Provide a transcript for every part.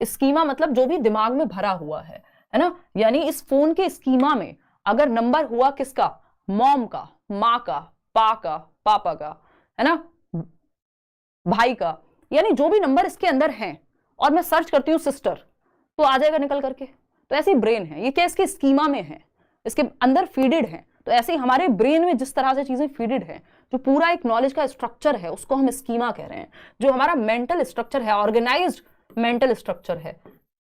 Schema मतलब जो भी दिमाग में भरा हुआ है ना। यानी इस फोन के स्कीमा में अगर नंबर हुआ किसका, मॉम का, माँ का, पापा का, है ना, भाई का, यानी जो भी नंबर इसके अंदर हैं, और मैं सर्च करती हूँ सिस्टर, तो आ जाएगा निकल करके। तो ऐसे ही ब्रेन है, ये क्या इसके स्कीमा में है, इसके अंदर फीडेड है। तो ऐसे ही हमारे ब्रेन में जिस तरह से चीजें फीडेड है, जो पूरा एक नॉलेज का स्ट्रक्चर है, उसको हम स्कीमा कह रहे हैं। जो हमारा मेंटल स्ट्रक्चर है, ऑर्गेनाइज्ड मेंटल स्ट्रक्चर है,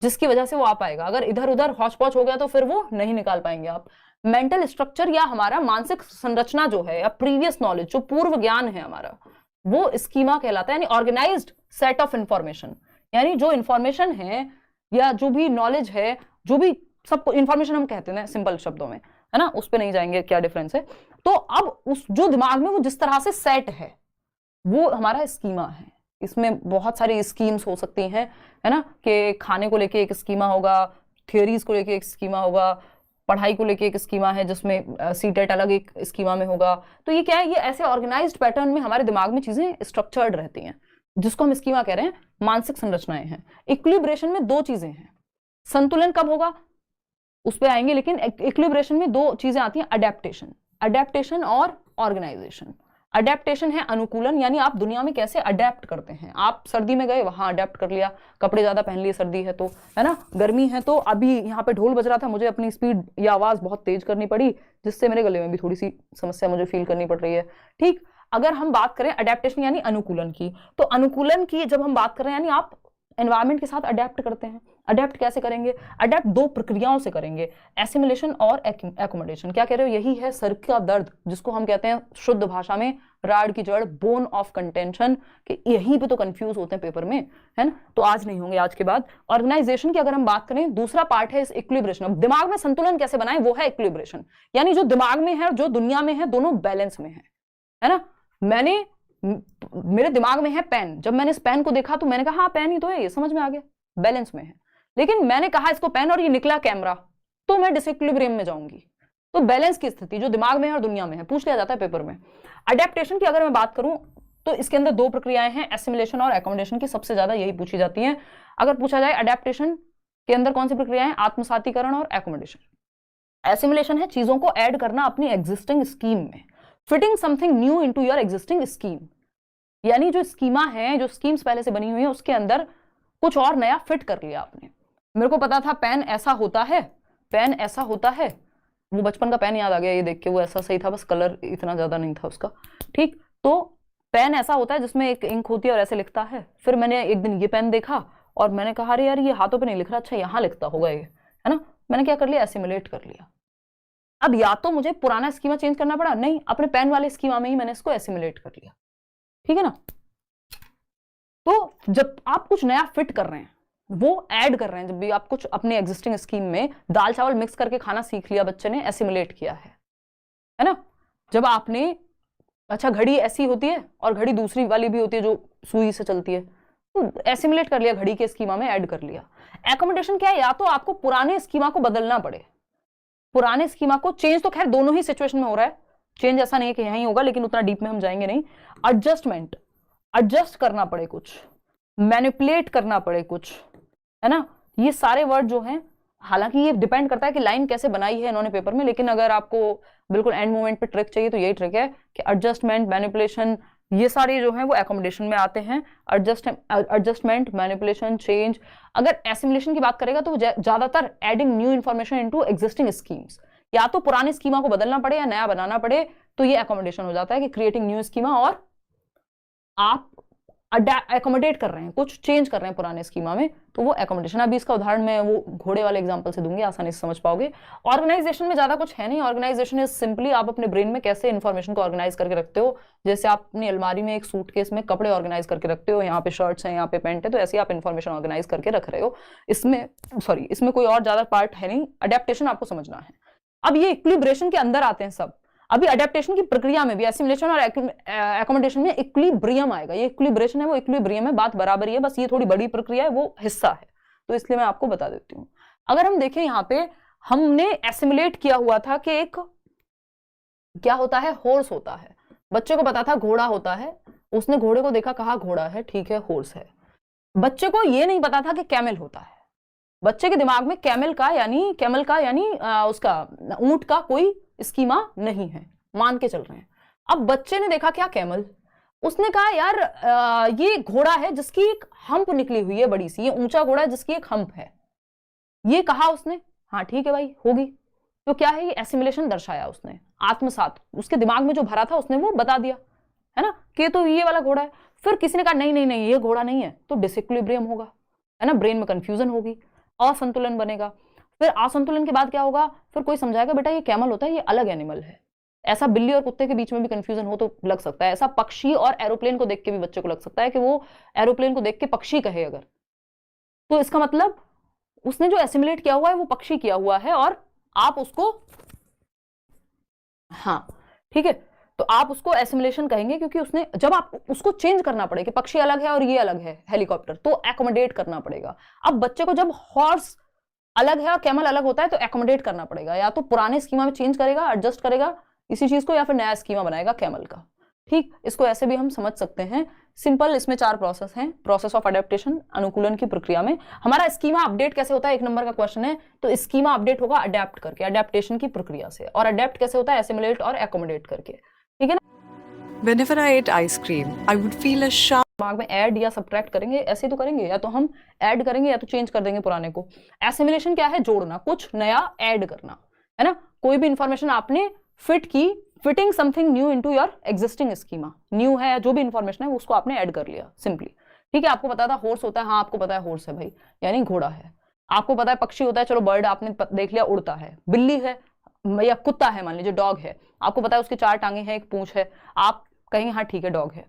जिसकी वजह से वो आ पाएगा। अगर इधर उधर हौच पौच हो गया तो फिर वो नहीं निकाल पाएंगे आप। मेंटल स्ट्रक्चर या हमारा मानसिक संरचना जो है, या प्रीवियस नॉलेज, जो पूर्व ज्ञान है हमारा, वो स्कीमा कहलाता है। यानी ऑर्गेनाइज्ड सेट ऑफ इंफॉर्मेशन, यानी जो इंफॉर्मेशन है या जो भी नॉलेज है, जो भी सब इंफॉर्मेशन हम कहते हैं सिंपल शब्दों में, है ना, उस पर नहीं जाएंगे क्या डिफरेंस है। तो अब उस जो दिमाग में वो जिस तरह से सेट है, वो हमारा स्कीमा है। इसमें बहुत सारी स्कीम्स हो सकती हैं, है ना, कि खाने को लेके एक स्कीमा होगा, थियोरीज को लेके एक स्कीमा होगा, पढ़ाई को लेके एक स्कीमा है, जिसमें सीटेट अलग एक स्कीमा में होगा। तो ये क्या है, ये ऐसे ऑर्गेनाइज्ड पैटर्न में हमारे दिमाग में चीजें स्ट्रक्चर्ड रहती हैं, जिसको हम स्कीमा कह रहे हैं, मानसिक संरचनाएं हैं। इक्विलिब्रेशन में दो चीजें हैं, संतुलन कब होगा उस पर आएंगे, लेकिन इक्विलिब्रेशन में दो चीजें आती हैं, अडेप्टेशन और ऑर्गेनाइजेशन। अडेप्टेशन है अनुकूलन, यानी आप दुनिया में कैसे अडेप्ट करते हैं। आप सर्दी में गए, वहां अडेप्ट कर लिया, कपड़े ज्यादा पहन लिए सर्दी है तो, है ना, गर्मी है तो अभी यहाँ पे ढोल बज रहा था, मुझे अपनी स्पीड या आवाज बहुत तेज करनी पड़ी, जिससे मेरे गले में भी थोड़ी सी समस्या मुझे फील करनी पड़ रही है। ठीक, अगर हम बात करें अडेप्टेशन यानी अनुकूलन की, तो अनुकूलन की जब हम बात कर रहे हैं, यानी आप एनवायरमेंट के साथ अडेप्ट करते हैं। अडेप्ट कैसे करेंगे, अडेप्ट दो प्रक्रियाओं से करेंगे, एसिमिलेशन और एकोमोडेशन। क्या कह रहे हो, यही है सर का दर्द, जिसको हम कहते हैं शुद्ध भाषा में राड की जड़, बोन ऑफ कंटेंशन, कि यहीं पे तो कंफ्यूज होते हैं पेपर में, है ना। तो आज नहीं होंगे, आज के बाद। ऑर्गेनाइजेशन की अगर हम बात करें, दूसरा पार्ट है इस इक्विलिब्रेशन। अब दिमाग में संतुलन कैसे बनाए, वो है इक्विलिब्रेशन। यानी जो दिमाग में है और जो दुनिया में है, दोनों बैलेंस में है ना। मेरे दिमाग में है पेन, जब मैंने इस पेन को देखा तो मैंने कहा हाँ पेन ही तो है, ये समझ में आ गया, बैलेंस में है। लेकिन मैंने कहा इसको पेन और ये निकला कैमरा, तो मैं डिसइक्विलिब्रियम में जाऊंगी। तो बैलेंस की स्थिति जो दिमाग में है और दुनिया में है, पूछ लिया जाता है पेपर में। अडेप्टेशन की अगर मैं बात करूं, तो इसके अंदर दो प्रक्रियाएं हैं, एसिमिलेशन और एकोमोडेशन की, सबसे ज्यादा यही पूछी जाती हैं। अगर पूछा जाए अडेप्टेशन के अंदर कौन सी प्रक्रियाएं, आत्मसातीकरण और एकोमोडेशन। एसिमिलेशन है चीजों को ऐड करना अपनी एग्जिस्टिंग स्कीम में, fitting something new into your existing scheme. यानी जो स्कीमा है, जो स्कीम्स पहले से बनी हुई है, उसके अंदर कुछ और नया फिट कर लिया आपने। मेरे को पता था पेन ऐसा होता है, पेन ऐसा होता है, वो बचपन का पेन याद आ गया ये देख के, वो ऐसा सही था, बस कलर इतना ज्यादा नहीं था उसका। ठीक, तो पेन ऐसा होता है जिसमें एक इंक होती है और ऐसे लिखता है। फिर मैंने एक दिन ये पेन देखा और मैंने कहा अरे यार ये हाथों पे नहीं लिख रहा, अच्छा यहाँ लिखता होगा ये, है ना। मैंने क्या कर लिया, एसिमुलेट कर लिया। अब या तो मुझे पुराना स्कीमा चेंज करना पड़ा, नहीं, अपने पेन वाले स्कीमा में ही मैंने इसको एसिमुलेट कर लिया। ठीक है ना। तो जब आप कुछ नया फिट कर रहे हैं, वो ऐड कर रहे हैं, जब भी आप कुछ अपने एग्जिस्टिंग स्कीम में दाल चावल मिक्स करके खाना सीख लिया बच्चे ने, एसिमुलेट किया है ना। जब आपने, अच्छा घड़ी ऐसी होती है और घड़ी दूसरी वाली भी होती है जो सुई से चलती है, तो एसिमुलेट कर लिया, घड़ी के स्कीमा में ऐड कर लिया। एकोमोडेशन क्या है, या तो आपको पुराने स्कीमा को बदलना पड़े, पुराने स्कीमा को चेंज, तो खैर दोनों ही सिचुएशन में हो रहा है, चेंज ऐसा नहीं है कि यहीं होगा, लेकिन उतना डीप में हम जाएंगे नहीं। एडजस्टमेंट, एडजस्ट करना पड़े कुछ, मैनिपुलेट करना पड़े कुछ, है ना। ये सारे वर्ड जो हैं, हालांकि ये डिपेंड करता है कि लाइन कैसे बनाई है इन्होंने पेपर में, लेकिन अगर आपको बिल्कुल एंड मोमेंट पे ट्रिक चाहिए तो यही ट्रिक है कि एडजस्टमेंट, मैनिपुलेशन, ये सारे जो हैं वो एकोमोडेशन में आते हैं। Adjustment, manipulation, change. अगर एसिमुलेशन की बात करेगा तो ज्यादातर adding new information into existing schemes, या तो पुरानी स्कीमा को बदलना पड़े या नया बनाना पड़े, तो ये एकोमोडेशन हो जाता है कि क्रिएटिंग न्यू स्कीमा, और आप एकोमोडेट कर रहे हैं, कुछ चेंज कर रहे हैं पुराने स्कीमा में, तो वो एकोमोडेशन। अभी इसका उदाहरण मैं वो घोड़े वाले एग्जांपल से दूंगी, आसानी से समझ पाओगे। ऑर्गेनाइजेशन में ज्यादा कुछ है नहीं, ऑर्गेनाइजेशन इज सिंपली आप अपने ब्रेन में कैसे इन्फॉर्मेशन को ऑर्गेनाइज करके रखते हो। जैसे आप अपनी अलमारी में एक सूटकेस में कपड़े ऑर्गेनाइज करके रखते हो, यहाँ पे शर्ट्स हैं, यहाँ पे पैंट है, तो ऐसे आप इन्फॉर्मेशन ऑर्गेनाइज करके रख रहे हो। इसमें कोई और ज्यादा पार्ट है नहीं, अडेप्टेशन आपको समझना है। अब ये इक्विलिब्रेशन के अंदर आते हैं सब। अभी अडेप्टेशन की प्रक्रिया में भी एसिमुलेशन और एकोमोडेशन में इक्विलिब्रियम आएगा। ये इक्विलिब्रेशन है, वो इक्विलिब्रियम है, बात बराबरी है, बस ये थोड़ी बड़ी प्रक्रिया है, वो हिस्सा है, तो इसलिए मैं आपको बता देती हूँ। अगर हम देखें यहाँ पे, हमने एसिमुलेट किया हुआ था कि एक क्या होता है, हॉर्स होता है। बच्चे को पता था घोड़ा होता है, उसने घोड़े को देखा, कहा घोड़ा है, ठीक है, हॉर्स है। बच्चे को ये नहीं पता था कि कैमल होता है। बच्चे के दिमाग में कैमल का यानी उसका ऊंट का कोई स्कीमा नहीं है, मान के चल रहे हैं। अब बच्चे ने देखा क्या कैमल, उसने कहा यार ये घोड़ा है जिसकी एक हम्प निकली हुई है बड़ी सी, ये ऊंचा घोड़ा है जिसकी एक हम्प है, ये कहा उसने, हाँ ठीक है भाई होगी। तो क्या है, ये एसिमिलेशन दर्शाया उसने, आत्मसात उसके दिमाग में जो भरा था उसने वो बता दिया, है ना, कि तो ये वाला घोड़ा है। फिर किसी ने कहा नहीं नहीं नहीं ये घोड़ा नहीं है, तो डिसइक्विलिब्रियम होगा, है ना, ब्रेन में कंफ्यूजन होगी, असंतुलन बनेगा। फिर असंतुलन के बाद क्या होगा, फिर कोई समझाएगा बेटा ये कैमल होता है, ये अलग एनिमल है। ऐसा बिल्ली और कुत्ते के बीच में भी कंफ्यूजन हो तो लग सकता है, ऐसा पक्षी और एरोप्लेन को देख के भी बच्चे को लग सकता है कि वो एरोप्लेन को देख के पक्षी कहे अगर, तो इसका मतलब उसने जो एसिमुलेट किया हुआ है वो पक्षी किया हुआ है, और आप उसको, हाँ ठीक है, तो आप उसको एसिमुलेशन कहेंगे, क्योंकि उसने, जब आप उसको चेंज करना पड़ेगा कि पक्षी अलग है और ये अलग है हेलीकॉप्टर, तो एकोमोडेट करना पड़ेगा। अब बच्चे को जब हॉर्स अलग है और कैमल अलग होता है तो एकोमोडेट करना पड़ेगा, या तो पुराने स्कीमा में चेंज करेगा, एडजस्ट करेगा इसी चीज को, या फिर नया स्कीमा बनाएगा कैमल का। ठीक, इसको ऐसे भी हम समझ सकते हैं सिंपल। इसमें 4 प्रोसेस हैं, प्रोसेस ऑफ अडेप्टेशन, अनुकूलन की प्रक्रिया में हमारा स्कीमा अपडेट कैसे होता है, 1 नंबर का क्वेश्चन है, तो स्कीमा अपडेट होगा अडेप्ट करके, अडेप्टेशन की प्रक्रिया से, और अडेप्ट कैसे होता है, एसिमुलेट और एकोमोडेट करके, ठीक है ना। Whenever I ate ice cream, I would feel a sharp दिमाग में ऐड या सब्ट्रैक्ट करेंगे, ऐसे तो करेंगे, या तो हम ऐड करेंगे या तो चेंज कर देंगे पुराने को। एसिमुलेशन क्या है, जोड़ना, कुछ नया ऐड करना, है ना, कोई भी इंफॉर्मेशन आपने फिट की, fitting something new into your existing schema, new है जो भी इंफॉर्मेशन है उसको आपने ऐड कर लिया सिंपली। ठीक है, आपको पता था हॉर्स होता है, हाँ आपको पता है हॉर्स है भाई, यानी घोड़ा है। आपको पता है पक्षी होता है, चलो बर्ड आपने देख लिया, उड़ता है। बिल्ली है या कुत्ता है, मान लीजिए डॉग है, आपको पता है उसके 4 टांगे हैं, एक पूंछ है, आप कहेंगे हाँ ठीक है डॉग है।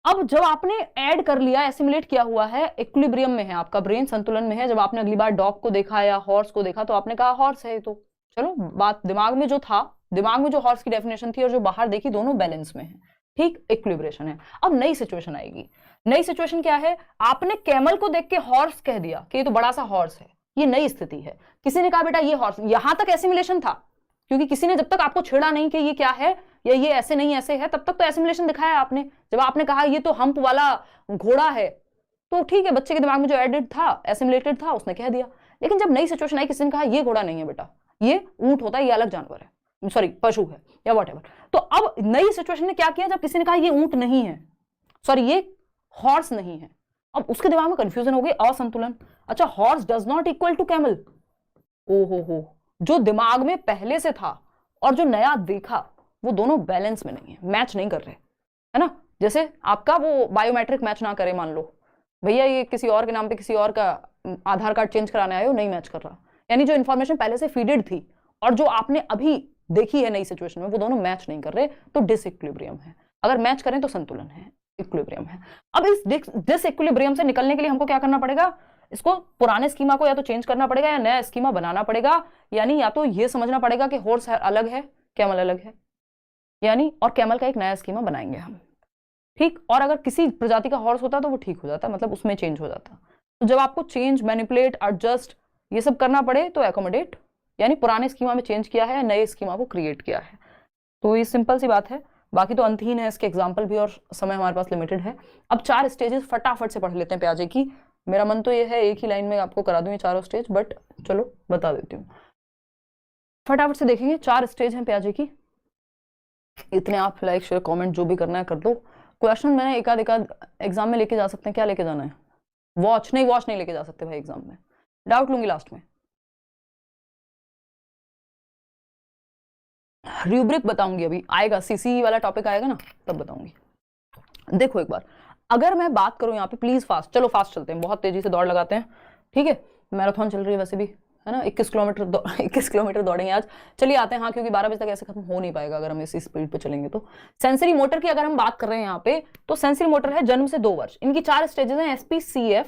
अब जब आपने ऐड कर लिया, एसिमुलेट किया हुआ है, इक्विलिब्रियम में है आपका ब्रेन, संतुलन में है, जब आपने अगली बार डॉग को देखा या हॉर्स को देखा तो आपने कहा हॉर्स है, तो चलो बात दिमाग में जो था, दिमाग में जो हॉर्स की डेफिनेशन थी और जो बाहर देखी, दोनों बैलेंस में है, ठीक, इक्विलिब्रेशन है। अब नई सिचुएशन आएगी, नई सिचुएशन क्या है, आपने कैमल को देख के हॉर्स कह दिया कि ये तो बड़ा सा हॉर्स है, ये नई स्थिति है। किसी ने कहा बेटा ये हॉर्स, यहां तक एसिमुलेशन था, क्योंकि किसी ने जब तक आपको छेड़ा नहीं कि ये क्या है या ये ऐसे नहीं ऐसे है, तब तक तो एसिमुलेशन दिखाया आपने। जब आपने कहा ये तो हम्प वाला घोड़ा है, तो ठीक है, बच्चे के दिमाग में जो एडेड था, एसिमुलेटेड था, उसने कह दिया। लेकिन जब नई सिचुएशन आई, किसी ने कहा ये घोड़ा नहीं है बेटा, ये ऊंट होता है, ये अलग जानवर है, सॉरी पशु है या व्हाटएवर, तो अब नई सिचुएशन ने क्या किया, जब किसी ने कहा ये ऊंट नहीं है, सॉरी ये हॉर्स नहीं है, अब उसके दिमाग में कंफ्यूजन हो गई, असंतुलन। अच्छा, horse does not equal to camel, हो जो दिमाग में पहले से था और जो नया देखा वो दोनों बैलेंस में नहीं है, मैच नहीं कर रहे, है ना। जैसे आपका वो बायोमेट्रिक मैच ना करे, मान लो भैया ये किसी और के नाम पे किसी और का आधार कार्ड चेंज कराने आए हो, नहीं मैच कर रहा, यानी जो इन्फॉर्मेशन पहले से फीडेड थी और जो आपने अभी देखी है नई सिचुएशन में, वो दोनों मैच नहीं कर रहे, तो डिसइक्विलिब्रियम है। अगर मैच करें तो संतुलन है, इक्विलिब्रियम है। अब इस डिसइक्विलिब्रियम से निकलने के लिए हमको क्या करना पड़ेगा, इसको पुराने स्कीमा को या तो चेंज करना पड़ेगा या नया स्कीमा बनाना पड़ेगा, यानी या तो ये समझना पड़ेगा कि हॉर्स अलग है, कैमल अलग है, यानी और कैमल का एक नया स्कीमा बनाएंगे हम, ठीक। और अगर किसी प्रजाति का हॉर्स होता तो वो ठीक हो जाता, मतलब उसमें चेंज हो जाता। तो जब आपको चेंज, मैनिपुलेट, एडजस्ट ये सब करना पड़े तो एकोमोडेट, यानी पुराने स्कीमा में चेंज किया है, नए स्कीमा को क्रिएट किया है। तो ये सिंपल सी बात है, बाकी तो अंतहीन है, इसके एग्जाम्पल भी, और समय हमारे पास लिमिटेड है। अब 4 स्टेजेस फटाफट से पढ़ लेते हैं प्याजे की। मेरा मन तो ये है एक ही लाइन में आपको करा दूं ये चारों स्टेज, बट चलो बता देती हूँ, फटाफट से देखेंगे। 4 स्टेज हैं प्याजे की, इतने आप लाइक शेयर कमेंट जो भी करना है कर दो। क्वेश्चन मैंने एकाध एग्जाम में लेके जा सकते हैं, क्या लेके जाना है, वॉच नहीं लेके जा सकते भाई एग्जाम में, डाउट लूंगी लास्ट में। रूब्रिक बताऊंगी, अभी आएगा सीसी वाला टॉपिक आएगा ना तब बताऊंगी। देखो एक बार, अगर मैं बात करूं यहाँ पे, प्लीज फास्ट, चलो फास्ट चलते हैं, बहुत तेजी से दौड़ लगाते हैं, ठीक है, मैराथन चल रही है वैसे भी, है ना, 21 किलोमीटर दौड़ेंगे आज। चलिए आते हैं, हाँ क्योंकि 12 बजे तक ऐसे खत्म हो नहीं पाएगा अगर हम इसी स्पीड पे चलेंगे तो। सेंसरी मोटर की अगर हम बात कर रहे हैं यहाँ पे, तो सेंसरी मोटर है जन्म से 2 वर्ष, इनकी 4 स्टेजेस हैं, SPCF,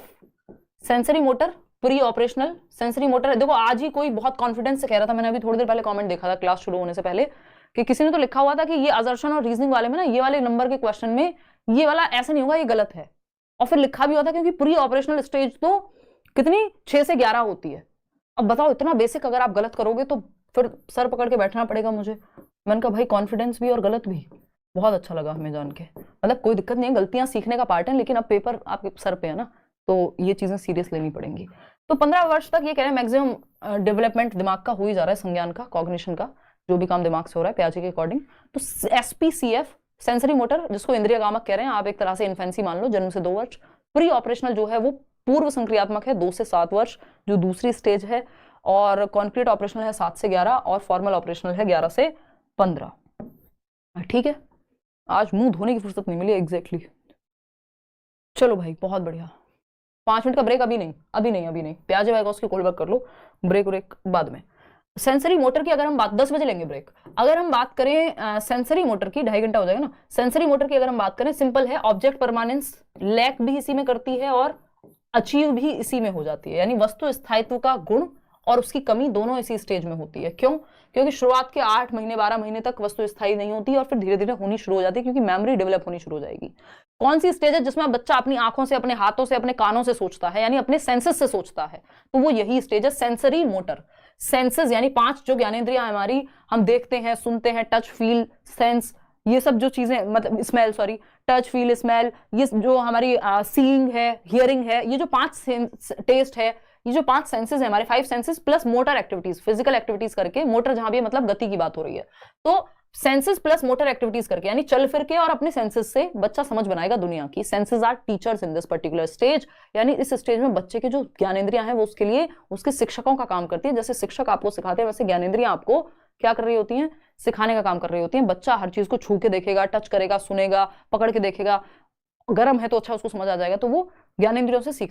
sensory motor, pre operational sensory motor है। देखो आज ही कोई बहुत कॉन्फिडेंस से कह रहा था, मैंने अभी थोड़ी देर पहले कमेंट देखा था क्लास शुरू होने से पहले, कि किसी ने तो लिखा हुआ था कि ये असर्शन और रीजनिंग वाले में ना, ये वाले नंबर के क्वेश्चन में ये वाला ऐसा नहीं होगा, ये गलत है। और फिर लिखा भी होता क्योंकि प्री ऑपरेशनल स्टेज तो कितनी 6 से 11 होती है। अब बताओ इतना बेसिक अगर आप गलत करोगे तो फिर सर पकड़ के बैठना पड़ेगा मुझे। मैंने कहा भाई कॉन्फिडेंस भी और गलत भी, बहुत अच्छा लगा हमें जान के। मतलब कोई दिक्कत नहीं है, गलतियां सीखने का पार्ट है, लेकिन अब पेपर आपके सर पे है ना, तो ये चीजें सीरियस लेनी पड़ेंगी। तो 15 वर्ष तक ये कह रहे हैं मैक्सिमम डेवलपमेंट दिमाग का हो ही जा रहा है, संज्ञान का, कॉग्निशन का, जो भी काम दिमाग से हो रहा है पियाजे के अकॉर्डिंग। तो SPCF सेंसरी मोटर, जिसको इंद्रिय गामक कह रहे हैं आप, एक तरह से इन्फेंसी मान लो, जन्म से 2 वर्ष। प्री ऑपरेशनल जो है वो पूर्व संक्रियात्मक है 2 से 7 वर्ष, जो दूसरी स्टेज है। और कॉन्क्रीट ऑपरेशनल है 7 से 11, और फॉर्मल ऑपरेशनल है 11 से 15। ठीक है, आज मुंह धोने की फुर्सत नहीं मिली एग्जैक्टली। चलो भाई बहुत बढ़िया। 5 मिनट का ब्रेक, अभी नहीं अभी नहीं अभी नहीं, प्याजे वाइकोस की कोल्ड वर्क कर लो, ब्रेक बाद में। सेंसरी मोटर की अगर हम बात, 10 बजे लेंगे ब्रेक। अगर हम बात करें सेंसरी मोटर की, 2.5 घंटा हो जाएगा ना। सेंसरी मोटर की अगर हम बात करें, सिंपल है, ऑब्जेक्ट परमानेंस लैक भी इसी में करती है और अचीव भी इसी में हो जाती है, यानी वस्तु स्थायित्व का गुण और उसकी कमी दोनों इसी स्टेज में होती है। क्यों? क्योंकि शुरुआत के 8 महीने 12 महीने तक वस्तु स्थायी नहीं होती और फिर धीरे धीरे होनी शुरू हो जाती है, क्योंकि मेमोरी डेवलप होनी शुरू हो जाएगी। कौन सी स्टेज है जिसमें बच्चा अपनी आंखों से, अपने हाथों से, अपने कानों से सोचता है, यानी अपने सेंसेस से सोचता है, तो वो यही स्टेज है, सेंसरी मोटर। सेंसेस यानी 5 जो ज्ञानेंद्रियां हमारी, हम देखते हैं, सुनते हैं, टच, फील, सेंस, ये सब जो चीजें, मतलब smell, sorry, touch, feel, smell, ये जो हमारी सीइंग है, हियरिंग है, ये जो 5 टेस्ट है, ये जो 5 सेंसेस है हमारे, 5 senses plus motor activities, physical activities करके, मोटर जहां भी मतलब गति की बात हो रही है, तो सेंसेस प्लस मोटर एक्टिविटीज करके, यानी चल फिर के और अपने सेंसेस से बच्चा समझ बनाएगा दुनिया की। Senses are teachers in this particular stage, यानी इस स्टेज में बच्चे के जो ज्ञानेंद्रियां हैं वो उसके लिए उसके शिक्षकों का काम करती है। जैसे शिक्षक आपको सिखाते हैं, वैसे ज्ञानेंद्रियां आपको क्या कर रही होती हैं? सिखाने का काम कर रही होती हैं। बच्चा हर चीज को छू के देखेगा, टच करेगा, सुनेगा, पकड़ के देखेगा, गर्म है तो अच्छा उसको समझ आ जाएगा, तो वो ज्ञानेंद्रियों से सीख